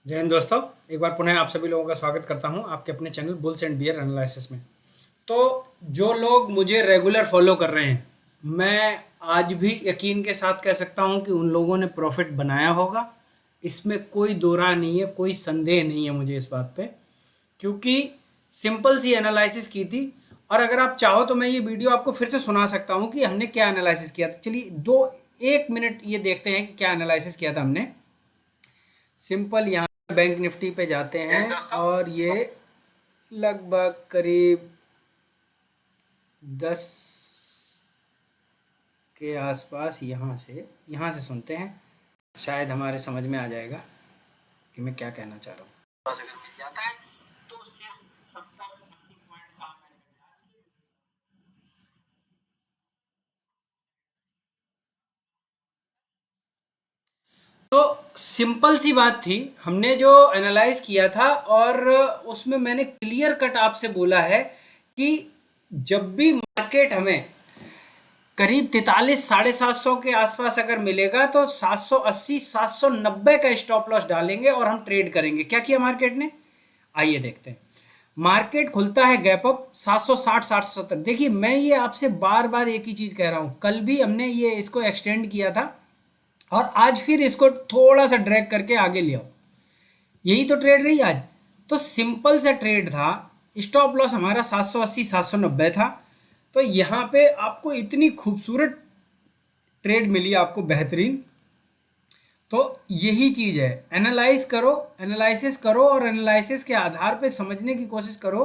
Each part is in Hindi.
जय हिंद दोस्तों। एक बार पुनः आप सभी लोगों का स्वागत करता हूं आपके अपने channel bulls and bear analysis में। तो जो लोग मुझे रेगुलर फॉलो कर रहे हैं, मैं आज भी यकीन के साथ कह सकता हूं कि उन लोगों ने प्रॉफिट बनाया होगा। इसमें कोई दो राय नहीं है, कोई संदेह नहीं है मुझे इस बात पे, क्योंकि सिंपल सी एनालिसिस की थी। और अगर आप चाहो तो मैं ये वीडियो आपको फिर से सुना सकता हूँ कि हमने क्या एनालिसिस किया था। चलिए दो एक मिनट ये देखते हैं कि क्या एनालिसिस किया था हमने। सिंपल यहाँ बैंक निफ्टी पे जाते हैं और ये लगभग करीब 10 के आसपास यहाँ से सुनते हैं, शायद हमारे समझ में आ जाएगा कि मैं क्या कहना चाह रहा हूँ। बस अगर मिल जाता है तो सिर्फ 70-80 पॉइंट का हम ऐसे डाल के। तो सिंपल सी बात थी, हमने जो एनालाइज किया था और उसमें मैंने क्लियर कट आपसे बोला है कि जब भी मार्केट हमें करीब 43 750 के आसपास अगर मिलेगा तो 780 790 का स्टॉप लॉस डालेंगे और हम ट्रेड करेंगे। क्या किया मार्केट ने, आइए देखते हैं। मार्केट खुलता है गैप अप 760 770। देखिए मैं ये आपसे बार बार एक ही चीज कह रहा हूं, कल भी हमने ये इसको एक्सटेंड किया था और आज फिर इसको थोड़ा सा ड्रैग करके आगे ले आओ। यही तो ट्रेड रही आज। तो सिंपल सा ट्रेड था, स्टॉप लॉस हमारा 780 790 था। तो यहाँ पे आपको इतनी खूबसूरत ट्रेड मिली, आपको बेहतरीन। तो यही चीज़ है, एनालाइज करो, एनालिसिस करो और एनालिसिस के आधार पे समझने की कोशिश करो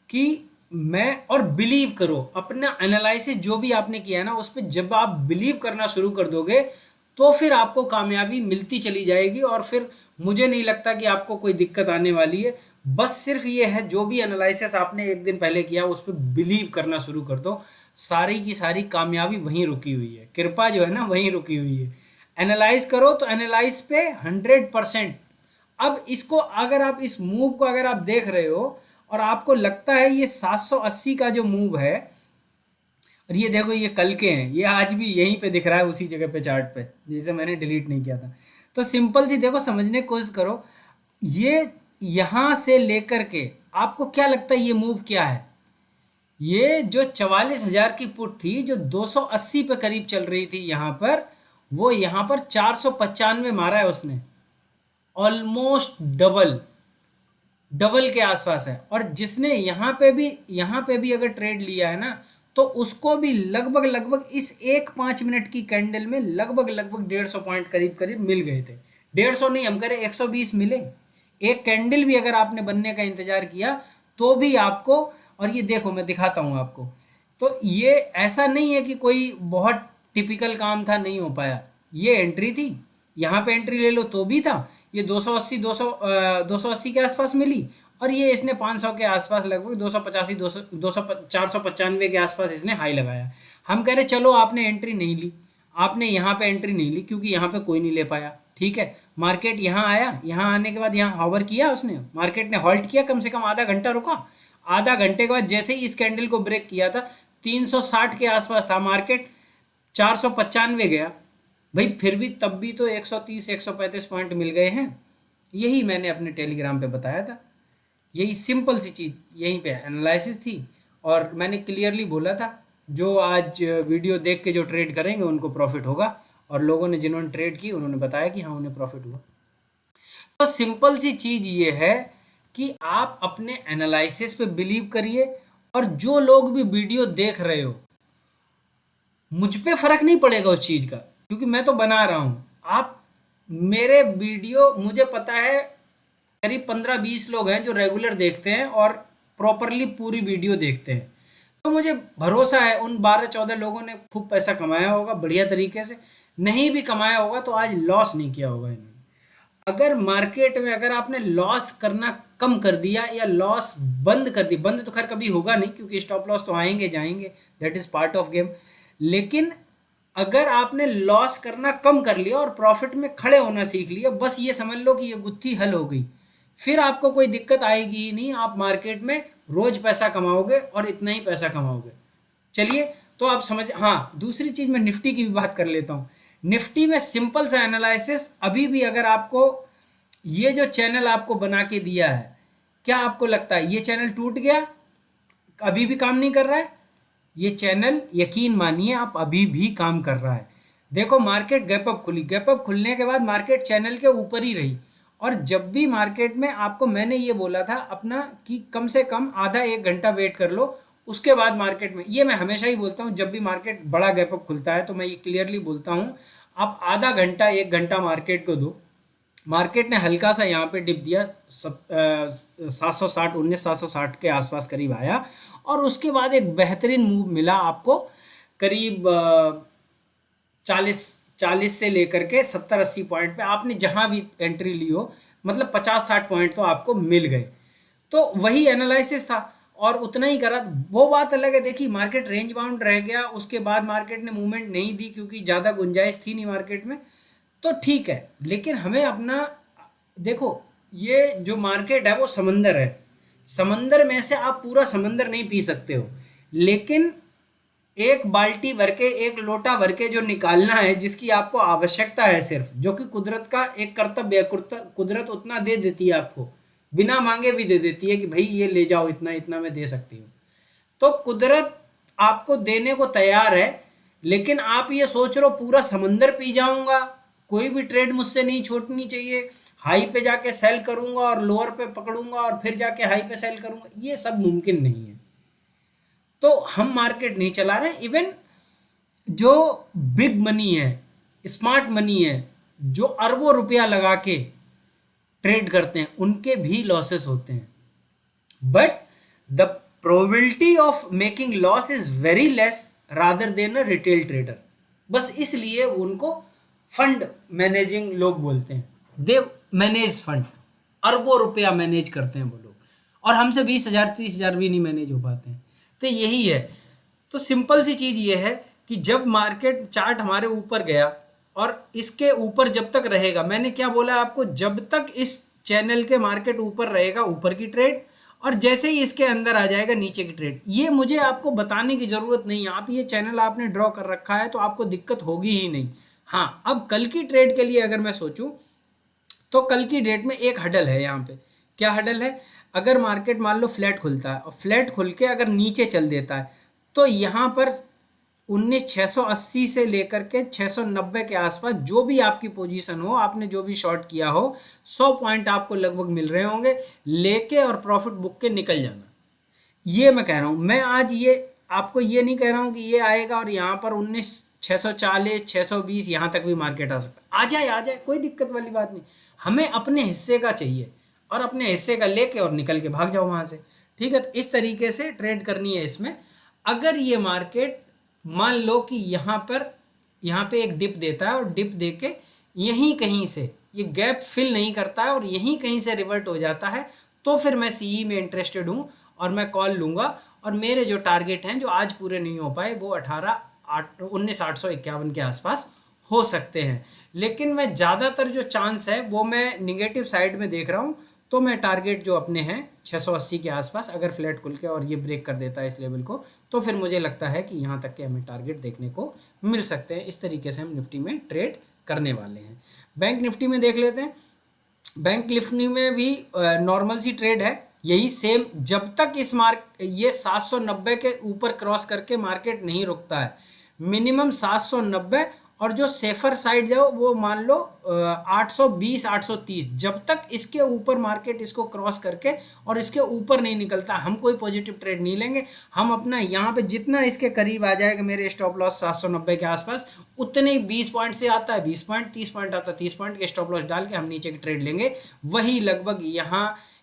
कि मैं, और बिलीव करो अपना एनालिसिस जो भी आपने किया है ना उस पर जब आप बिलीव करना शुरू कर दोगे तो फिर आपको कामयाबी मिलती चली जाएगी और फिर मुझे नहीं लगता कि आपको कोई दिक्कत आने वाली है। बस सिर्फ ये है, जो भी एनालिसिस आपने एक दिन पहले किया उस पर बिलीव करना शुरू कर दो, सारी की सारी कामयाबी वहीं रुकी हुई है, कृपा जो है ना वहीं रुकी हुई है। एनालाइज करो तो एनालाइज पे 100%। अब इसको अगर आप इस मूव को अगर आप देख रहे हो और आपको लगता है ये 780 का जो मूव है, और ये देखो ये कल के हैं, ये आज भी यहीं पे दिख रहा है उसी जगह पे चार्ट पे जिसे मैंने डिलीट नहीं किया था। तो सिंपल सी देखो, समझने की कोशिश करो। ये यहाँ से लेकर के आपको क्या लगता है ये मूव क्या है? ये जो 44,000 की पुट थी जो 280 पे करीब चल रही थी यहाँ पर, वो यहाँ पर 495 मारा है उसने। ऑलमोस्ट डबल, डबल के आसपास है। और जिसने यहाँ पे भी अगर ट्रेड लिया है ना तो उसको भी लगभग लगभग इस 1 5 मिनट की कैंडल में लगभग लगभग 150 पॉइंट करीब करीब मिल गए थे। 150 नहीं, हम कह रहे 120 मिले। एक कैंडल भी अगर आपने बनने का इंतजार किया तो भी आपको, और ये देखो मैं दिखाता हूँ आपको। तो ये ऐसा नहीं है कि कोई बहुत टिपिकल काम था नहीं हो पाया, ये एंट्री थी, यहाँ पे एंट्री ले लो तो भी था। ये 280 280 के आसपास मिली और ये इसने 500 के आसपास लगभग 285 200 200 495 के आसपास इसने हाई लगाया। हम कह रहे चलो आपने एंट्री नहीं ली, आपने यहाँ पे एंट्री नहीं ली क्योंकि यहाँ पे कोई नहीं ले पाया। ठीक है, मार्केट यहाँ आया, यहाँ आने के बाद यहाँ हॉवर किया उसने, मार्केट ने हॉल्ट किया, कम से कम आधा घंटा रुका। आधा घंटे के बाद जैसे ही इस कैंडल को ब्रेक किया था 360 के आसपास था मार्केट, 495 गया। भाई फिर भी तब भी तो 130 135 पॉइंट मिल गए हैं। यही मैंने अपने टेलीग्राम पे बताया था, यही सिंपल सी चीज़ यहीं पे एनालिसिस थी। और मैंने क्लियरली बोला था जो आज वीडियो देख के जो ट्रेड करेंगे उनको प्रॉफिट होगा, और लोगों ने जिन्होंने ट्रेड की उन्होंने बताया कि हाँ उन्हें प्रॉफिट हुआ। तो सिंपल सी चीज़ ये है कि आप अपने एनालिसिस पे बिलीव करिए। और जो लोग भी वीडियो देख रहे हो, मुझ पे फर्क नहीं पड़ेगा उस चीज़ का, क्योंकि मैं तो बना रहा हूँ। आप मेरे वीडियो, मुझे पता है करीब 15-20 लोग हैं जो रेगुलर देखते हैं और प्रॉपरली पूरी वीडियो देखते हैं। तो मुझे भरोसा है उन 12-14 लोगों ने खूब पैसा कमाया होगा बढ़िया तरीके से। नहीं भी कमाया होगा तो आज लॉस नहीं किया होगा इन्होंने। अगर मार्केट में अगर आपने लॉस करना कम कर दिया या लॉस बंद कर दी, बंद तो खैर कभी होगा नहीं क्योंकि स्टॉप लॉस तो आएंगे जाएंगे, that is part of game. लेकिन अगर आपने लॉस करना कम कर लिया और प्रॉफिट में खड़े होना सीख लिया, बस ये समझ लो कि ये गुत्थी हल हो गई। फिर आपको कोई दिक्कत आएगी ही नहीं, आप मार्केट में रोज पैसा कमाओगे और इतना ही पैसा कमाओगे। चलिए, तो आप समझ, हाँ दूसरी चीज मैं निफ्टी की भी बात कर लेता हूँ। निफ्टी में सिंपल सा एनालिसिस, अभी भी अगर आपको ये जो चैनल आपको बना के दिया है, क्या आपको लगता है ये चैनल टूट गया, अभी भी काम नहीं कर रहा है? ये चैनल यकीन मानिए आप अभी भी काम कर रहा है। देखो मार्केट गैप अप खुली, गैप अप खुलने के बाद मार्केट चैनल के ऊपर ही रही, और जब भी मार्केट में आपको मैंने ये बोला था अपना कि कम से कम आधा एक घंटा वेट कर लो, उसके बाद मार्केट में, ये मैं हमेशा ही बोलता हूँ जब भी मार्केट बड़ा गैप अप खुलता है तो मैं ये क्लियरली बोलता हूँ, आप आधा घंटा एक घंटा मार्केट को दो। मार्केट ने हल्का सा यहाँ पे डिप दिया, 760 760 के आसपास करीब आया, और उसके बाद एक बेहतरीन मूव मिला आपको, करीब 40 से लेकर के 70-80 पॉइंट पे आपने जहां भी एंट्री ली हो, मतलब 50-60 पॉइंट तो आपको मिल गए। तो वही एनालिसिस था और उतना ही करा। वो बात अलग है, देखिए मार्केट रेंज बाउंड रह गया, उसके बाद मार्केट ने मूवमेंट नहीं दी क्योंकि ज़्यादा गुंजाइश थी नहीं मार्केट में, तो ठीक है। लेकिन हमें अपना, देखो ये जो मार्केट है वो समंदर है, समंदर में से आप पूरा समंदर नहीं पी सकते हो, लेकिन एक बाल्टी भर के, एक लोटा भर के जो निकालना है, जिसकी आपको आवश्यकता है सिर्फ, जो कि कुदरत का एक कर्तव्य है, कुदरत उतना दे देती है आपको, बिना मांगे भी दे देती है कि भाई ये ले जाओ, इतना इतना मैं दे सकती हूँ। तो कुदरत आपको देने को तैयार है, लेकिन आप ये सोच रहे हो पूरा समंदर पी जाऊंगा, कोई भी ट्रेड मुझसे नहीं छूटनी चाहिए, हाई पे जाके सेल करूंगा और लोअर पे पकड़ूंगा और फिर जाके हाई पे सेल करूंगा, ये सब मुमकिन नहीं है। तो हम मार्केट नहीं चला रहे। इवन जो बिग मनी है, स्मार्ट मनी है, जो अरबों रुपया लगा के ट्रेड करते हैं, उनके भी लॉसेस होते हैं, but the probability of making loss is very less rather than a retail trader. बस इसलिए उनको फंड मैनेजिंग लोग बोलते हैं, दे मैनेज फंड, अरबों रुपया मैनेज करते हैं वो लोग, और हमसे 20,000 30,000 भी नहीं मैनेज हो पाते हैं। तो यही है। तो सिंपल सी चीज़ ये है कि जब मार्केट चार्ट हमारे ऊपर गया और इसके ऊपर जब तक रहेगा, मैंने क्या बोला आपको, जब तक इस चैनल के मार्केट ऊपर रहेगा ऊपर की ट्रेड, और जैसे ही इसके अंदर आ जाएगा नीचे की ट्रेड। ये मुझे आपको बताने की ज़रूरत नहीं है, आप ये चैनल आपने ड्रॉ कर रखा है तो आपको दिक्कत होगी ही नहीं। हाँ, अब कल की ट्रेड के लिए अगर मैं सोचूं तो कल की डेट में एक हडल है यहाँ पे। क्या हडल है? अगर मार्केट मान लो फ्लैट खुलता है और फ्लैट खुल के अगर नीचे चल देता है, तो यहाँ पर 19,680 से लेकर के 690 के आसपास जो भी आपकी पोजीशन हो, आपने जो भी शॉर्ट किया हो, 100 पॉइंट आपको लगभग मिल रहे होंगे, लेके और प्रॉफिट बुक के निकल जाना। ये मैं कह रहा हूँ। मैं आज ये आपको ये नहीं कह रहा हूँ कि ये आएगा और यहाँ पर 19,640 620 यहाँ तक भी मार्केट आ सकता, आ जाए, कोई दिक्कत वाली बात नहीं। हमें अपने हिस्से का चाहिए और अपने हिस्से का लेके और निकल के भाग जाओ वहाँ से, ठीक है। तो इस तरीके से ट्रेड करनी है इसमें। अगर ये मार्केट मान लो कि यहाँ पे एक डिप देता है और डिप दे के यहीं कहीं से ये गैप फिल नहीं करता है और यहीं कहीं से रिवर्ट हो जाता है, तो फिर मैं सीई में इंटरेस्टेड हूँ और मैं कॉल लूँगा। और मेरे जो टारगेट हैं जो आज पूरे नहीं हो पाए, वो 19,851 के आसपास हो सकते हैं। लेकिन मैं ज़्यादातर जो चांस है वो मैं निगेटिव साइड में देख रहा हूँ। तो मैं टारगेट जो अपने हैं 680 के आसपास, अगर फ्लैट खुल के और ये ब्रेक कर देता है इस लेवल को, तो फिर मुझे लगता है कि यहाँ तक के हमें टारगेट देखने को मिल सकते हैं। इस तरीके से हम निफ्टी में ट्रेड करने वाले हैं। बैंक निफ्टी में देख लेते हैं। बैंक निफ्टी में भी नॉर्मल सी ट्रेड है, यही सेम। जब तक इस ये 790 के ऊपर क्रॉस करके मार्केट नहीं रुकता है, मिनिमम 790, और जो सेफर साइड जाओ वो मान लो 820 830, जब तक इसके ऊपर मार्केट इसको क्रॉस करके और इसके ऊपर नहीं निकलता, हम कोई पॉजिटिव ट्रेड नहीं लेंगे। हम अपना यहाँ पे जितना इसके करीब आ जाएगा, मेरे स्टॉप लॉस 790 के आसपास, उतने ही 20 पॉइंट से आता है 20 पॉइंट, 30 पॉइंट आता है 30 पॉइंट के स्टॉप लॉस डाल के हम नीचे की ट्रेड लेंगे। वही लगभग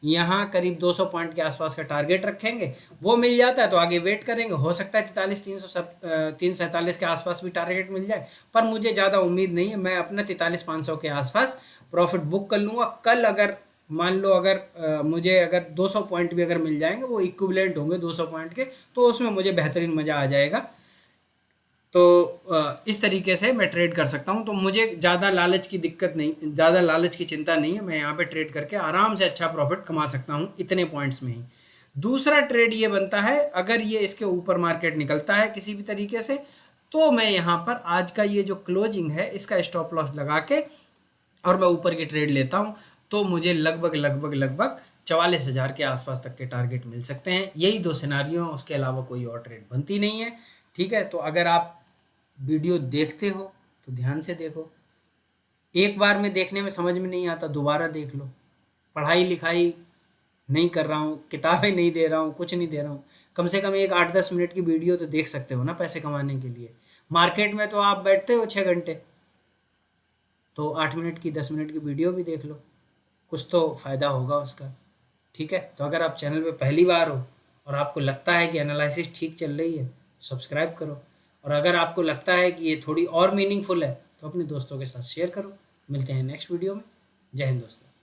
यहाँ करीब 200 पॉइंट के आसपास का टारगेट रखेंगे। वो मिल जाता है तो आगे वेट करेंगे, हो सकता है 43,347 के आसपास भी टारगेट मिल जाए, पर मुझे ज़्यादा उम्मीद नहीं है। मैं अपना 43,500 के आसपास प्रॉफिट बुक कर लूँगा। कल अगर मान लो मुझे अगर 200 पॉइंट भी अगर मिल जाएंगे, वो इक्विवेलेंट होंगे 200 पॉइंट के, तो उसमें मुझे बेहतरीन मज़ा आ जाएगा। तो इस तरीके से मैं ट्रेड कर सकता हूँ। तो मुझे ज़्यादा लालच की दिक्कत नहीं, ज़्यादा लालच की चिंता नहीं है। मैं यहाँ पे ट्रेड करके आराम से अच्छा प्रॉफिट कमा सकता हूँ इतने पॉइंट्स में ही। दूसरा ट्रेड ये बनता है, अगर ये इसके ऊपर मार्केट निकलता है किसी भी तरीके से, तो मैं यहाँ पर आज का ये जो क्लोजिंग है इसका स्टॉप लॉस लगा के और मैं ऊपर की ट्रेड लेता हूँ। तो मुझे लगभग 44,000 के आसपास तक के टारगेट मिल सकते हैं। यही 2 सिनेरियो हैं, उसके अलावा कोई और ट्रेड बनती नहीं है। ठीक है, तो अगर आप वीडियो देखते हो तो ध्यान से देखो। एक बार में देखने में समझ में नहीं आता, दोबारा देख लो। पढ़ाई लिखाई नहीं कर रहा हूँ, किताबें नहीं दे रहा हूँ, कुछ नहीं दे रहा हूँ, कम से कम एक 8-10 मिनट की वीडियो तो देख सकते हो ना पैसे कमाने के लिए। मार्केट में तो आप बैठते हो 6 घंटे, तो 8 मिनट की 10 मिनट की वीडियो भी देख लो, कुछ तो फ़ायदा होगा उसका। ठीक है, तो अगर आप चैनल पे पहली बार हो और आपको लगता है कि एनालिसिस ठीक चल रही है तो सब्सक्राइब करो, और अगर आपको लगता है कि ये थोड़ी और मीनिंगफुल है तो अपने दोस्तों के साथ शेयर करो। मिलते हैं नेक्स्ट वीडियो में। जय हिंद दोस्तों।